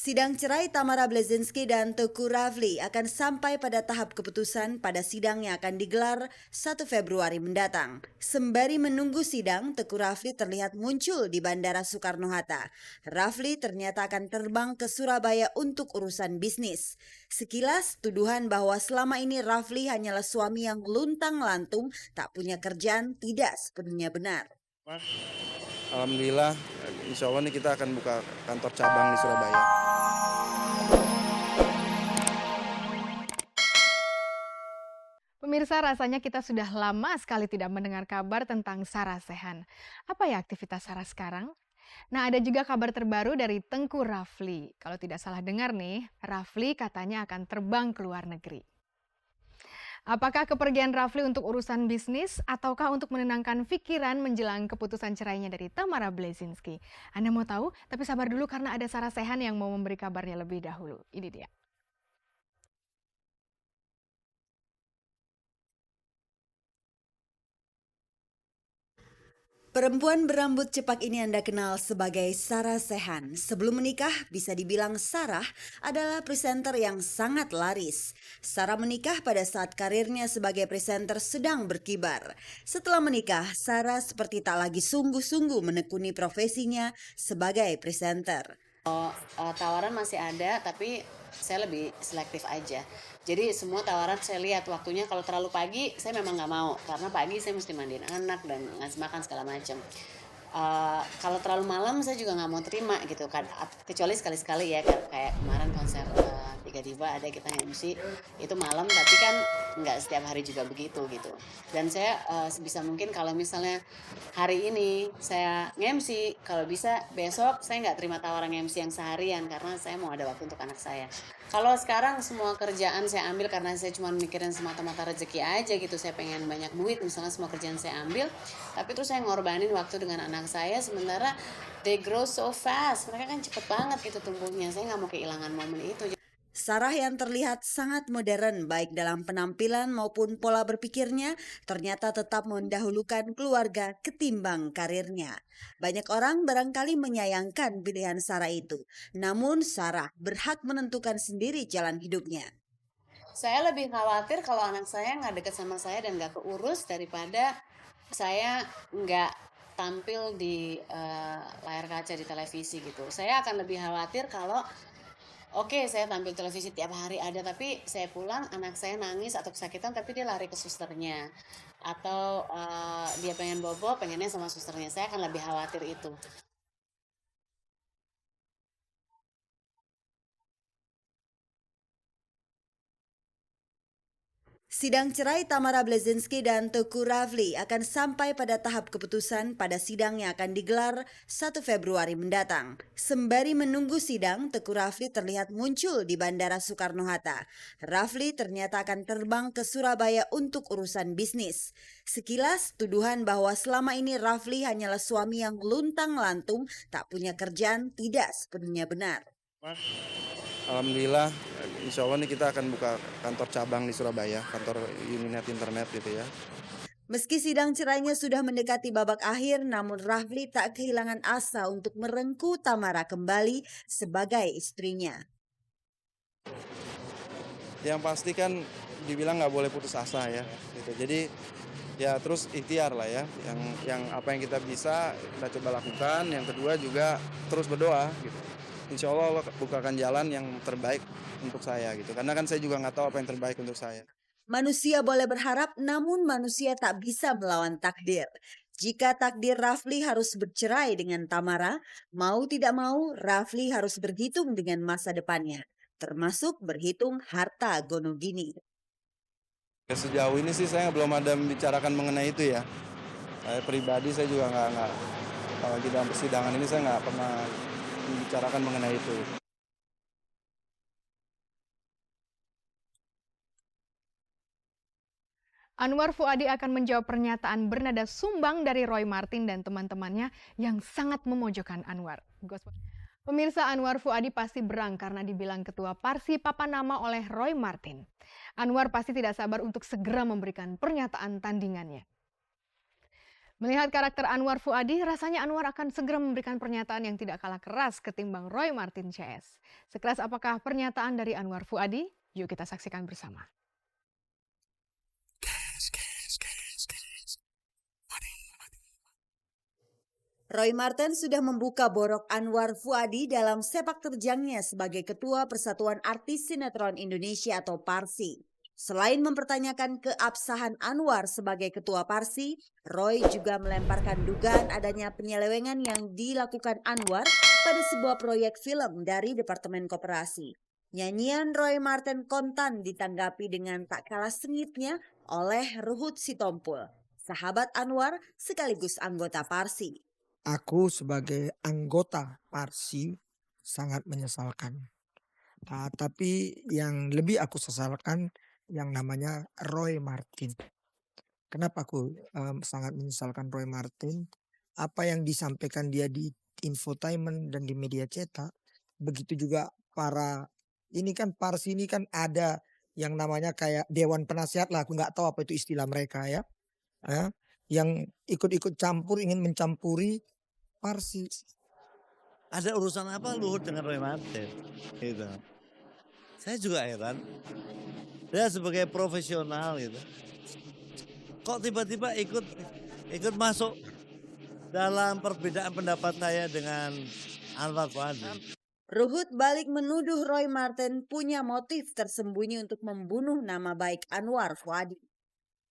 Sidang cerai Tamara Bleszynsky dan Teguh Rafli akan sampai pada tahap keputusan pada sidang yang akan digelar 1 Februari mendatang. Sembari menunggu sidang, Teguh Rafli terlihat muncul di Bandara Soekarno-Hatta. Rafli ternyata akan terbang ke Surabaya untuk urusan bisnis. Sekilas, tuduhan bahwa selama ini Rafli hanyalah suami yang luntang-lantung, tak punya kerjaan, tidak sepenuhnya benar. Alhamdulillah, insya Allah nih kita akan buka kantor cabang di Surabaya. Pemirsa, rasanya kita sudah lama sekali tidak mendengar kabar tentang Sarah Sechan. Apa ya aktivitas Sarah sekarang? Nah, ada juga kabar terbaru dari Tengku Rafli. Kalau tidak salah dengar nih, Rafli katanya akan terbang ke luar negeri. Apakah kepergian Rafli untuk urusan bisnis ataukah untuk menenangkan pikiran menjelang keputusan cerainya dari Tamara Bleszynsky? Anda mau tahu? Tapi sabar dulu karena ada Sarah Sechan yang mau memberi kabarnya lebih dahulu. Ini dia. Perempuan berambut cepak ini Anda kenal sebagai Sarah Sechan. Sebelum menikah, bisa dibilang Sarah adalah presenter yang sangat laris. Sarah menikah pada saat karirnya sebagai presenter sedang berkibar. Setelah menikah, Sarah seperti tak lagi sungguh-sungguh menekuni profesinya sebagai presenter. Tawaran masih ada, tapi saya lebih selektif aja. Jadi semua tawaran saya lihat waktunya. Kalau terlalu pagi saya memang nggak mau, karena pagi saya mesti mandiin anak dan ngasih makan segala macam. Kalau terlalu malam saya juga nggak mau terima gitu kan, kecuali sekali-sekali ya, kayak kemarin konser Tiga Diva ada kita MC itu malam, tapi kan nggak setiap hari juga begitu gitu. Dan saya sebisa mungkin kalau misalnya hari ini saya MC, kalau bisa besok saya nggak terima tawaran MC yang seharian karena saya mau ada waktu untuk anak saya. Kalau sekarang semua kerjaan saya ambil karena saya cuma mikirin semata-mata rezeki aja gitu, saya pengen banyak duit misalnya, semua kerjaan saya ambil, tapi terus saya ngorbanin waktu dengan anak saya, sementara they grow so fast, mereka kan cepet banget gitu tumbuhnya, saya nggak mau kehilangan momen itu. Sarah yang terlihat sangat modern baik dalam penampilan maupun pola berpikirnya ternyata tetap mendahulukan keluarga ketimbang karirnya. Banyak orang barangkali menyayangkan pilihan Sarah itu, namun Sarah berhak menentukan sendiri jalan hidupnya. Saya lebih khawatir kalau anak saya nggak deket sama saya dan nggak keurus daripada saya nggak tampil di layar kaca di televisi gitu. Saya akan lebih khawatir kalau oke, saya tampil televisi tiap hari ada, tapi saya pulang anak saya nangis atau kesakitan, tapi dia lari ke susternya. Atau dia pengen bobo, pengennya sama susternya. Saya akan lebih khawatir itu. Sidang cerai Tamara Bleszynsky dan Teguh Rafli akan sampai pada tahap keputusan pada sidang yang akan digelar 1 Februari mendatang. Sembari menunggu sidang, Teguh Rafli terlihat muncul di Bandara Soekarno-Hatta. Rafli ternyata akan terbang ke Surabaya untuk urusan bisnis. Sekilas, tuduhan bahwa selama ini Rafli hanyalah suami yang luntang-lantung, tak punya kerjaan, tidak sepenuhnya benar. Alhamdulillah, insya Allah nih kita akan buka kantor cabang di Surabaya, kantor Uninet Internet gitu ya. Meski sidang cerainya sudah mendekati babak akhir, namun Rafli tak kehilangan asa untuk merengku Tamara kembali sebagai istrinya. Yang pasti kan dibilang nggak boleh putus asa ya, gitu. Jadi ya terus ikhtiar lah ya, yang apa yang kita bisa kita coba lakukan. Yang kedua juga terus berdoa gitu. Insya Allah Allah bukakan jalan yang terbaik untuk saya gitu. Karena kan saya juga nggak tahu apa yang terbaik untuk saya. Manusia boleh berharap, namun manusia tak bisa melawan takdir. Jika takdir Rafli harus bercerai dengan Tamara, mau tidak mau Rafli harus berhitung dengan masa depannya, termasuk berhitung harta gonogini. Ya, sejauh ini sih saya belum ada membicarakan mengenai itu ya. Saya pribadi saya juga nggak kalau di dalam persidangan ini saya nggak pernah membicarakan mengenai itu. Anwar Fuady akan menjawab pernyataan bernada sumbang dari Roy Martin dan teman-temannya yang sangat memojokkan Anwar. Pemirsa, Anwar Fuady pasti berang karena dibilang ketua Parsi Papanama oleh Roy Martin. Anwar pasti tidak sabar untuk segera memberikan pernyataan tandingannya. Melihat karakter Anwar Fuady, rasanya Anwar akan segera memberikan pernyataan yang tidak kalah keras ketimbang Roy Marten CS. Sekeras apakah pernyataan dari Anwar Fuady? Yuk kita saksikan bersama. Roy Marten sudah membuka borok Anwar Fuady dalam sepak terjangnya sebagai Ketua Persatuan Artis Sinetron Indonesia atau PARSI. Selain mempertanyakan keabsahan Anwar sebagai Ketua PARSI, Roy juga melemparkan dugaan adanya penyelewengan yang dilakukan Anwar pada sebuah proyek film dari Departemen Koperasi. Nyanyian Roy Marten kontan ditanggapi dengan tak kalah sengitnya oleh Ruhut Sitompul, sahabat Anwar sekaligus anggota PARSI. Aku sebagai anggota PARSI sangat menyesalkan. Tapi yang lebih aku sesalkan yang namanya Roy Marten. Kenapa aku sangat menyesalkan Roy Marten? Apa yang disampaikan dia di infotainment dan di media cetak, begitu juga ini kan PARSI ini kan ada yang namanya kayak Dewan Penasihat lah, aku nggak tahu apa itu istilah mereka ya. Yang ikut-ikut campur, ingin mencampuri PARSI. Ada urusan apa Luhut dengan Roy Marten? Gitu. Saya juga heran. Dia sebagai profesional gitu. Kok tiba-tiba ikut masuk dalam perbedaan pendapat saya dengan Anwar Fuady. Ruhut balik menuduh Roy Marten punya motif tersembunyi untuk membunuh nama baik Anwar Fuady.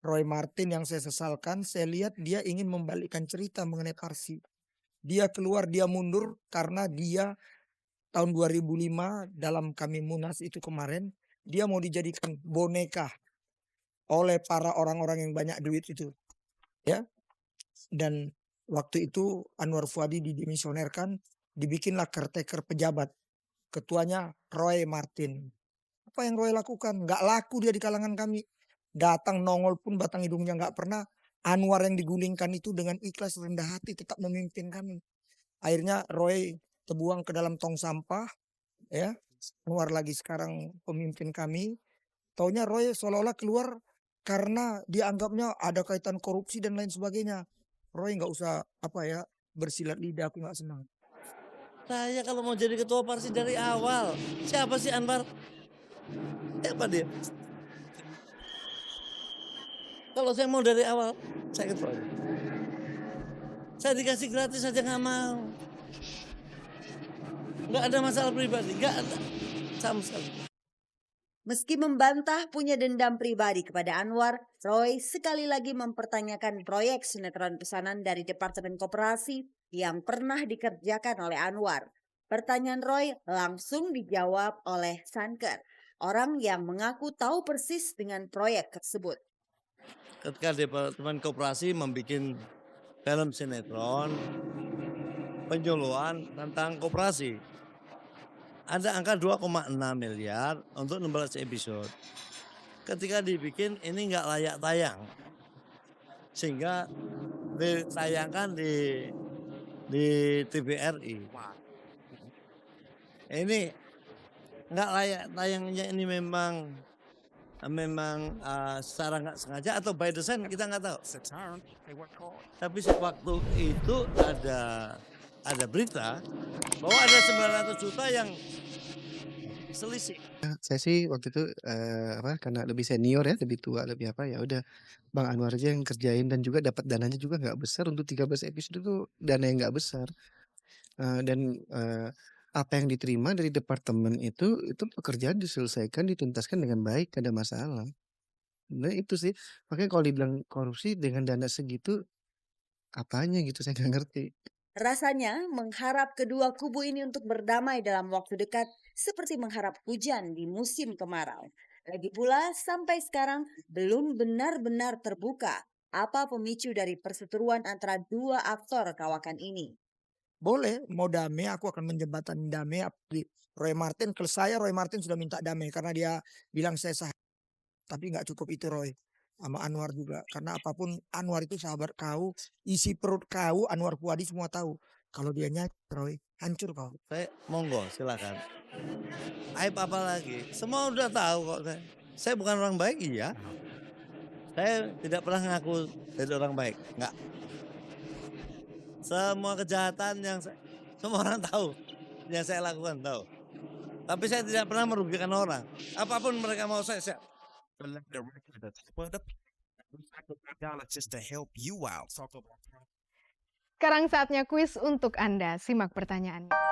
Roy Marten yang saya sesalkan, saya lihat dia ingin membalikkan cerita mengenai PARSI. Dia keluar, dia mundur karena dia tahun 2005 dalam kami Munas itu kemarin, dia mau dijadikan boneka oleh para orang-orang yang banyak duit itu. Ya. Dan waktu itu Anwar Fuady didimisionerkan, dibikinlah caretaker pejabat. Ketuanya Roy Marten. Apa yang Roy lakukan? Nggak laku dia di kalangan kami. Datang nongol pun batang hidungnya nggak pernah. Anwar yang digulingkan itu dengan ikhlas rendah hati tetap memimpin kami. Akhirnya Roy terbuang ke dalam tong sampah. Ya, Anwar lagi sekarang pemimpin kami. Taunya Roy seolah-olah keluar karena dia anggapnya ada kaitan korupsi dan lain sebagainya. Roy nggak usah bersilat lidah, aku nggak senang. Saya kalau mau jadi ketua PARSI dari awal, siapa sih Anwar? Siapa dia? Kalau saya mau dari awal, saya ketua. Saya dikasih gratis saja nggak mau. Nggak ada masalah pribadi, nggak ada sama sekali. Meski membantah punya dendam pribadi kepada Anwar, Roy sekali lagi mempertanyakan proyek sinetron pesanan dari Departemen Koperasi yang pernah dikerjakan oleh Anwar. Pertanyaan Roy langsung dijawab oleh Sanker, orang yang mengaku tahu persis dengan proyek tersebut. Ketika Departemen Koperasi membuat film sinetron penyuluhan tentang koperasi, ada angka 2,6 miliar untuk 16 episode. Ketika dibikin ini nggak layak tayang, sehingga ditayangkan di TVRI. Ini nggak layak tayangnya, ini memang secara nggak sengaja atau by design kita nggak tahu. Tapi waktu itu ada berita bahwa ada 900 juta yang selisih. Saya sih waktu itu karena lebih senior ya, lebih tua, lebih ya udah Bang Anwar aja yang kerjain, dan juga dapat dananya juga nggak besar untuk 13 episode itu, dana yang nggak besar. Dan apa yang diterima dari departemen itu pekerjaan diselesaikan, dituntaskan dengan baik, gak ada masalah. Nah itu sih, makanya kalau dibilang korupsi dengan dana segitu, apanya gitu saya nggak ngerti. Rasanya mengharap kedua kubu ini untuk berdamai dalam waktu dekat seperti mengharap hujan di musim kemarau. Lagi pula sampai sekarang belum benar-benar terbuka apa pemicu dari perseteruan antara dua aktor kawakan ini. Boleh, mau damai, aku akan menjembatani damai. Roy Marten, kalau saya Roy Marten sudah minta damai karena dia bilang saya sah. Tapi nggak cukup itu Roy, sama Anwar juga. Karena apapun Anwar itu sahabat kau, isi perut kau, Anwar Fuady semua tahu. Kalau dia nyanyi Roy, hancur kau. Saya monggo silakan. Aib apa lagi? Semua udah tahu kok saya. Saya bukan orang baik, iya. Saya tidak pernah ngaku jadi orang baik, enggak. Semua kejahatan yang semua orang tahu, yang saya lakukan tahu. Tapi saya tidak pernah merugikan orang. Apapun mereka mau saya select the record for the $5 just to help you out. Sekarang saatnya kuis untuk Anda. Simak pertanyaannya.